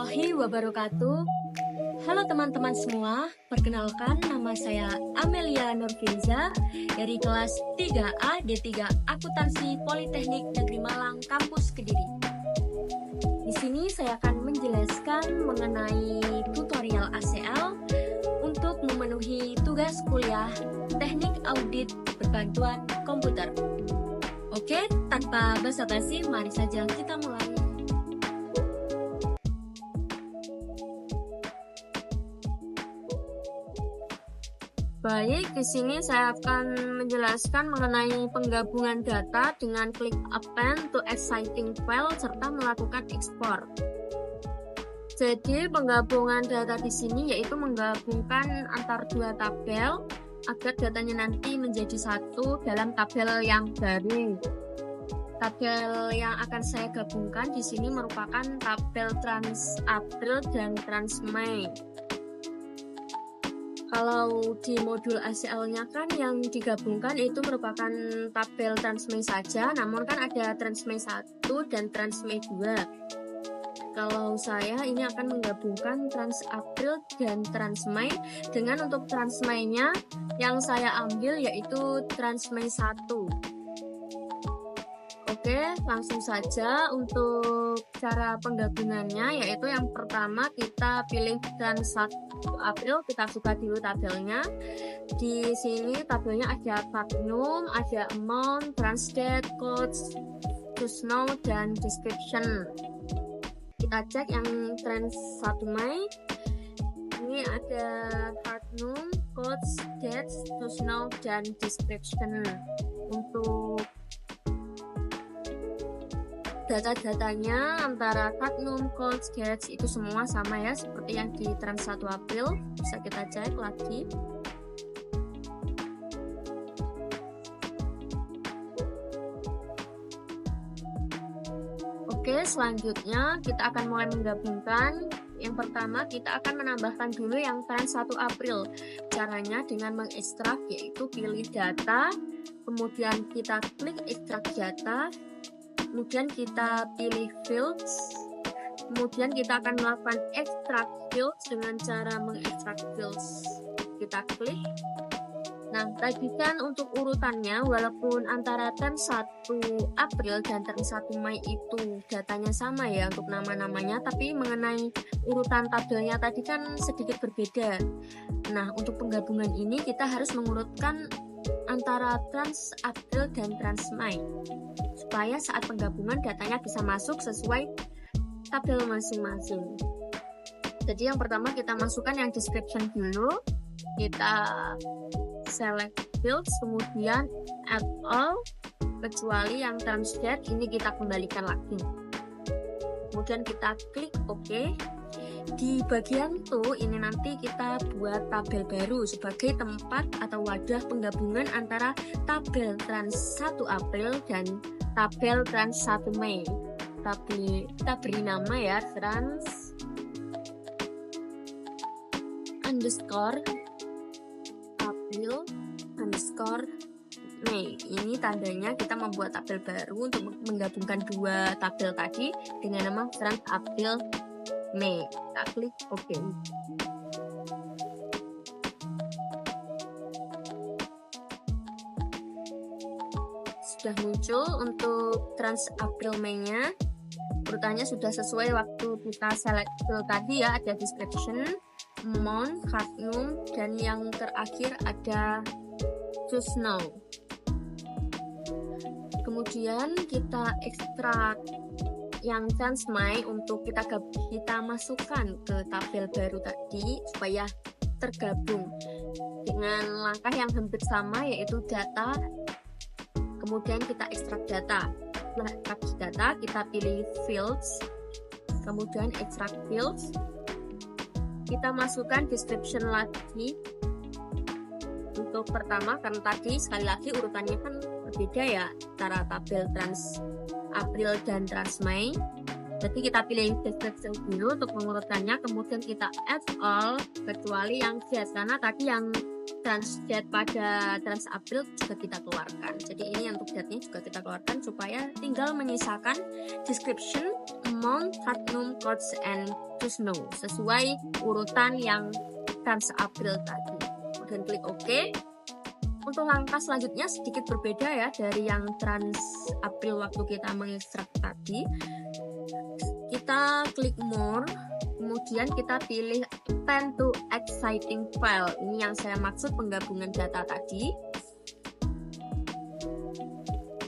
warahmatullahi wabarakatuh. Halo teman-teman semua, perkenalkan nama saya Amelia Nurfinza dari kelas 3A D3 Akuntansi Politeknik Negeri Malang Kampus Kediri. Di sini saya akan menjelaskan mengenai tutorial ACL untuk memenuhi tugas kuliah Teknik Audit Berbantuan Komputer. Oke, tanpa basa-basi, mari saja kita mulai. Baik, di sini saya akan menjelaskan mengenai penggabungan data dengan klik append to existing file serta melakukan ekspor. Jadi penggabungan data di sini yaitu menggabungkan antar dua tabel agar datanya nanti menjadi satu dalam tabel yang baru. Tabel yang akan saya gabungkan di sini merupakan tabel Trans April dan Trans Mei. Kalau di modul ACL-nya kan yang digabungkan itu merupakan tabel Trans Mei saja, namun kan ada Trans Mei 1 dan Trans Mei 2. Kalau saya ini akan menggabungkan Trans April dan Trans Mei, dengan untuk Trans Mei-nya yang saya ambil yaitu Trans Mei 1. Oke, langsung saja untuk cara penggabungannya, yaitu yang pertama kita pilih Trans 1 April, kita buka dulu tabelnya. Di sini tabelnya ada Fagnum, ada Amount, Transdate, Codes, Choose Now, dan Description. Kita cek yang Trans 1 Mei. Ini ada Fagnum, Codes, Dates, Choose Now, dan Description. Untuk data-datanya antara Fagnum, Codes, Dates itu semua sama ya, seperti yang di Trans 1 April. Bisa kita cek lagi. Oke, selanjutnya kita akan mulai menggabungkan. Yang pertama kita akan menambahkan dulu yang Trans 1 April. Caranya dengan mengekstrak, yaitu pilih data, kemudian kita klik ekstrak data, kemudian kita pilih fields, kemudian kita akan melakukan extract fields dengan cara mengekstrak fields. Kita klik. Nah, tadi kan untuk urutannya, walaupun antara Trans 1 April dan Trans 1 Mei itu datanya sama ya untuk nama-namanya, tapi mengenai urutan tabelnya tadi kan sedikit berbeda. Nah, untuk penggabungan ini kita harus mengurutkan antara Trans April dan Trans Mei, supaya saat penggabungan datanya bisa masuk sesuai tabel masing-masing. Jadi yang pertama kita masukkan yang description dulu, kita select fields, kemudian add all, kecuali yang transdate ini kita kembalikan lagi. Kemudian kita klik OK. Di bagian tuh ini nanti kita buat tabel baru sebagai tempat atau wadah penggabungan antara tabel Trans 1 April dan tabel Trans 1 Mei. Kita beri nama ya, Trans underscore April underscore Mei. Ini tandanya kita membuat tabel baru untuk menggabungkan dua tabel tadi dengan nama Trans April Mei. Kita klik OK. Sudah muncul untuk Trans April Mei-nya. Urutannya sudah sesuai waktu kita select tadi ya, ada description, amount, Fagnum, dan yang terakhir ada Choose Now. Kemudian kita ekstrak yang Trans Mei untuk kita masukkan ke tabel baru tadi supaya tergabung dengan langkah yang hampir sama, yaitu data, kemudian kita ekstrak data. Setelah ekstrak data kita pilih fields, kemudian ekstrak fields, kita masukkan description lagi. Untuk pertama, karena tadi sekali lagi urutannya kan berbeda ya antara tabel Trans April dan Trans Mei. Jadi kita pilih description dulu untuk mengurutkannya, kemudian kita add all kecuali yang dates, karena tadi yang transdate pada trans April juga kita keluarkan. Jadi ini untuk date-nya juga kita keluarkan supaya tinggal menyisakan description, amount, card num, codes, and choose no sesuai urutan yang trans April tadi. Kemudian klik OK. Untuk langkah selanjutnya sedikit berbeda ya dari yang trans April waktu kita mengekstrak tadi. Kita klik more, kemudian kita pilih append to exciting file. Ini yang saya maksud penggabungan data tadi.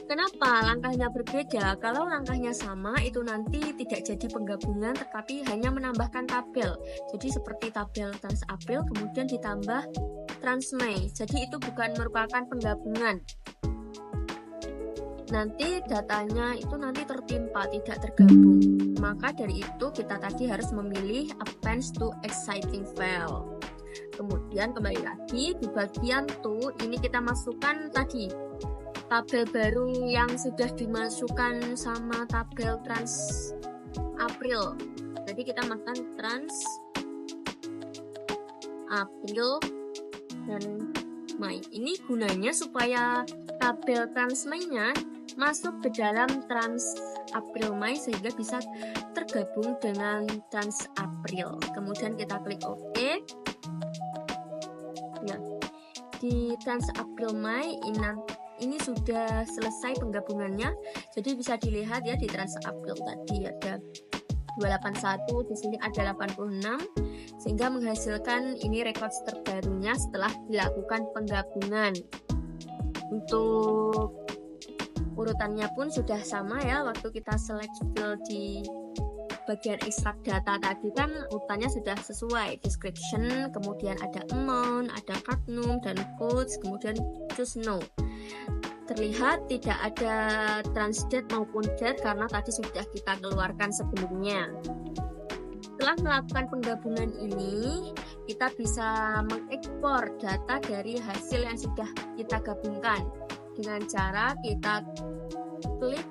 Kenapa langkahnya berbeda? Kalau langkahnya sama, itu nanti tidak jadi penggabungan tetapi hanya menambahkan tabel. Jadi seperti tabel trans April kemudian ditambah trans Mei. Jadi itu bukan merupakan penggabungan. Nanti datanya itu nanti tertimpa, tidak tergabung. Maka dari itu kita tadi harus memilih append to exciting file. Kemudian kembali lagi di bagian to, ini kita masukkan tadi tabel baru yang sudah dimasukkan sama tabel trans April. Jadi kita masukkan trans April dan Mei. Ini gunanya supaya tabel trans Mei-nya masuk ke dalam trans April Mei sehingga bisa tergabung dengan trans April. Kemudian kita klik OK. Ya, di trans April Mei ini sudah selesai penggabungannya. Jadi bisa dilihat ya di trans April tadi ada 281, di sini ada 86, sehingga menghasilkan ini rekod terbarunya setelah dilakukan penggabungan. Untuk urutannya pun sudah sama ya, waktu kita select field di bagian ekstrak data tadi kan urutannya sudah sesuai, description, kemudian ada amount, ada card num dan codes, kemudian choose no. Terlihat tidak ada transdate maupun date karena tadi sudah kita keluarkan sebelumnya. Setelah melakukan penggabungan ini, kita bisa mengekspor data dari hasil yang sudah kita gabungkan dengan cara kita klik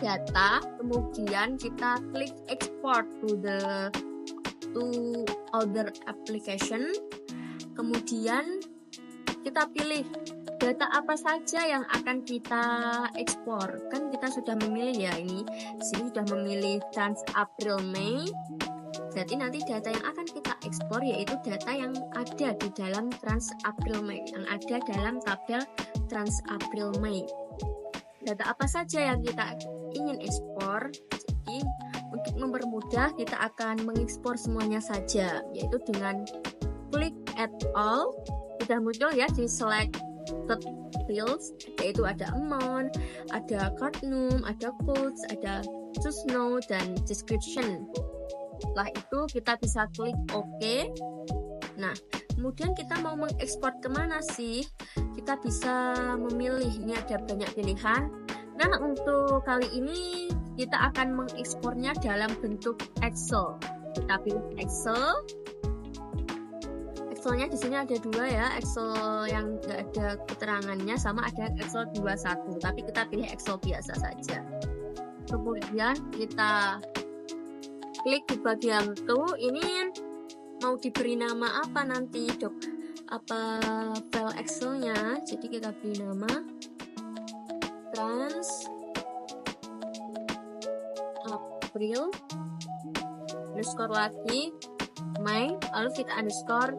data, kemudian kita klik export to other application, kemudian kita pilih data apa saja yang akan kita ekspor. Kan kita sudah memilih ya, ini sini sudah memilih trans April Mei. Jadi nanti data yang akan kita ekspor yaitu data yang ada di dalam trans April Mei, yang ada dalam tabel trans April Mei. Data apa saja yang kita ingin ekspor? Jadi untuk mempermudah kita akan mengekspor semuanya saja, yaitu dengan klik add all. Sudah muncul ya di select fields, yaitu ada amount, ada card num, ada codes, ada choose no, dan description. Setelah itu kita bisa klik OK. Nah, kemudian kita mau mengekspor kemana sih? Kita bisa memilih, ini ada banyak pilihan. Nah, untuk kali ini kita akan mengekspornya dalam bentuk Excel. Kita pilih Excel. Excelnya di sini ada dua ya, Excel yang nggak ada keterangannya sama ada Excel 21, tapi kita pilih Excel biasa saja. Kemudian kita klik di bagian to, ini mau diberi nama apa nanti dok? Apa file Excelnya? Jadi kita beri nama trans April underscore lagi Mei, lalu kita underscore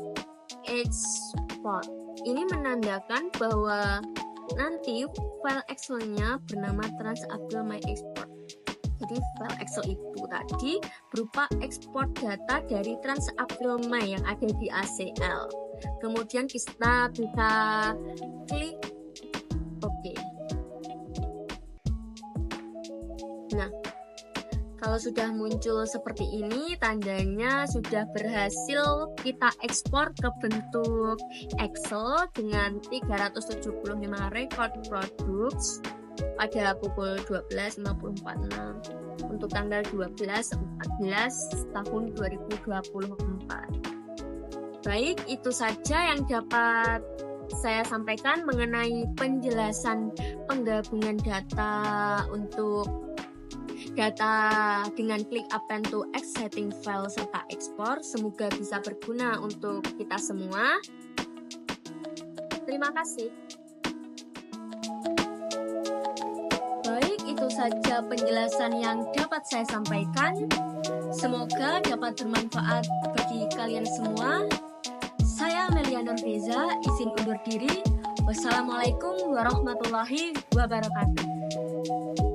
export. Ini menandakan bahwa nanti file Excel-nya bernama trans April Mei export. Jadi file Excel itu tadi berupa ekspor data dari trans April Mei yang ada di ACL. Kemudian kita bisa klik OK. Nah, kalau sudah muncul seperti ini, tandanya sudah berhasil kita ekspor ke bentuk Excel dengan 375 record products pada pukul 12.54.6 untuk tanggal 12/14 tahun 2024. Baik, itu saja yang dapat saya sampaikan mengenai penjelasan penggabungan data untuk data dengan klik append to exciting file serta ekspor. Semoga bisa berguna untuk kita semua. Terima kasih. Baik, itu saja penjelasan yang dapat saya sampaikan. Semoga dapat bermanfaat bagi kalian semua. Saya Melia Nurfeza, izin undur diri. Wassalamualaikum warahmatullahi wabarakatuh.